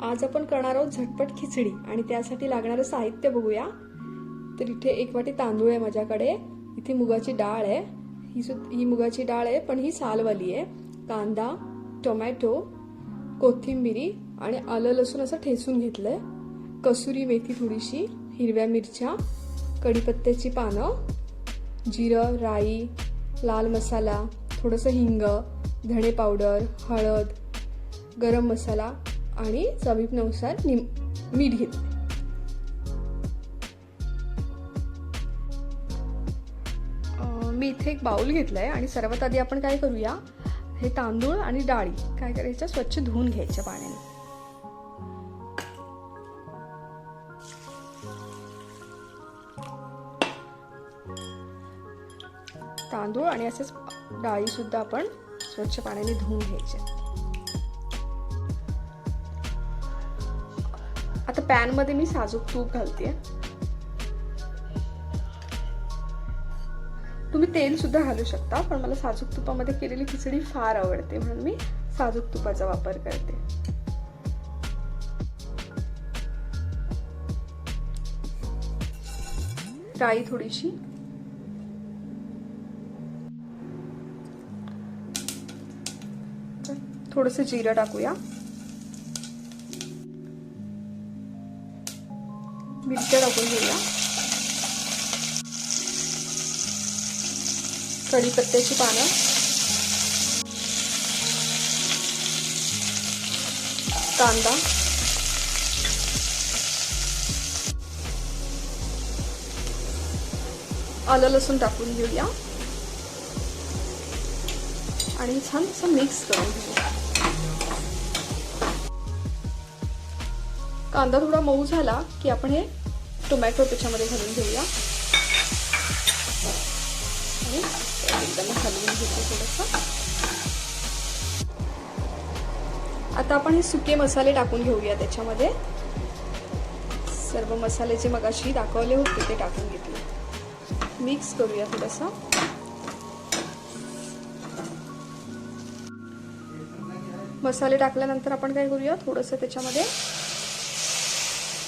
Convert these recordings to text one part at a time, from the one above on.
आज आपण करणार आहोत झटपट खिचडी आणि त्यासाठी लागणारे साहित्य बघूया। तर इथे 1 वाटी तांदूळ आहे माझ्याकडे, इथे मुगाची डाळ आहे, ही मुगाची डाळ आहे पण ही सालवाली आहे, कांदा, टोमॅटो, कोथिंबीर आणि आलं लसूण असं ठेचून घेतलंय, कसुरी मेथी थोडीशी, हिरव्या मिरच्या, कढीपत्त्याची पानं, जिरं, राई, लाल मसाला, थोडंसं हिंग, धणे पावडर, हळद, गरम मसाला आणि चवीनुसार मीठ घेतले। मी इथे एक बाउल घेतलाय आणि सर्वात आधी आपण काय करूया, हे तांदूळ आणि डाळी काय करायचं स्वच्छ धुवून घ्यायच्या पाण्याने। तांदूळ आणि असेच डाळी सुद्धा आपण स्वच्छ पाण्याने धुवून घ्यायचे। आता पॅन मध्ये मी साजूक तूप घालते, तुम्ही तेल सुद्धा घालू शकता, पण मला साजूक तुपामध्ये केलेली खिचडी फार आवडते म्हणून मी साजूक तुपाचा वापर करते। राई थोडीशी, थोडंसं जिरं टाकूया, मिरच्या टाकून घेऊया, कढीपत्त्याची पानं, कांदा, आलं लसूण टाकून घेऊया आणि छान असं मिक्स करून घेऊया। कांदा थोडा मऊ झाला की आपण हे टोमॅटो त्याच्यामध्ये घालून घेऊया आणि एकदम हलवून घेतो थोडंसं। आता आपण हे सुके मसाले टाकून घेऊया त्याच्यामध्ये, सर्व मसाले जे मगाशी दाखवले होते ते टाकून घेतले, मिक्स करूया थोडंसं। मसाले टाकल्यानंतर आपण काय करूया, थोडंसं त्याच्यामध्ये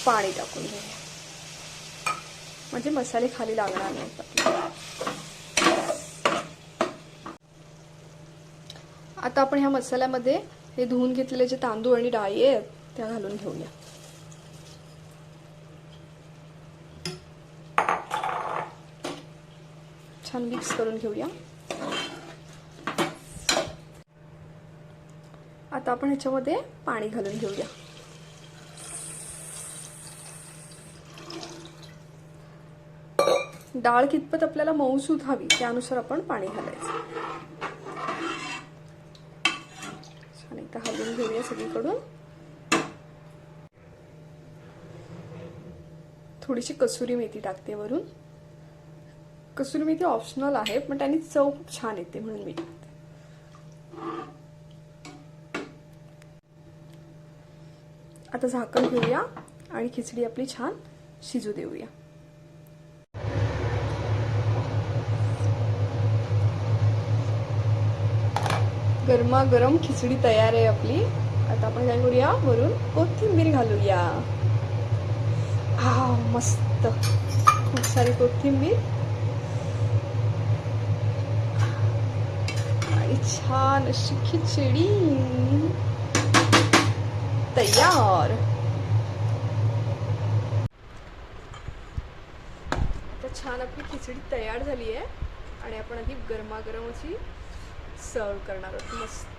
पाणी टाकून घेऊया म्हणजे मसाले खाली लागणार नाहीत। आता आपण ह्या मसाल्यामध्ये हे धुवून घेतलेले जे तांदूळ आणि डाळी आहेत त्या घालून घेऊया। छान मिक्स करून घेऊया। आता आपण ह्याच्यामध्ये पाणी घालून घेऊया। डाळ कितपत आपल्याला मऊसूत हवी त्यानुसार आपण पाणी घालायचं। छान एकदा हलवून घेऊया सगळीकडून। थोडीशी कसुरी मेथी टाकते वरून, कसुरी मेथी ऑप्शनल आहे पण त्याने चव खूप छान येते म्हणून मी टाकते। आता झाकण घेऊया आणि खिचडी आपली छान शिजू देऊया। गरमागरम खिचडी तयार आहे आपली। आता आपण काय करूया, वरून कोथिंबीर घालूया। मस्त, खूप सारी कोथिंबीर आणि छान अशी खिचडी तयार। आता छान आपली खिचडी तयार झाली आहे आणि आपण आधी गरमागरम अशी सर्व करणार आहोत। मस्त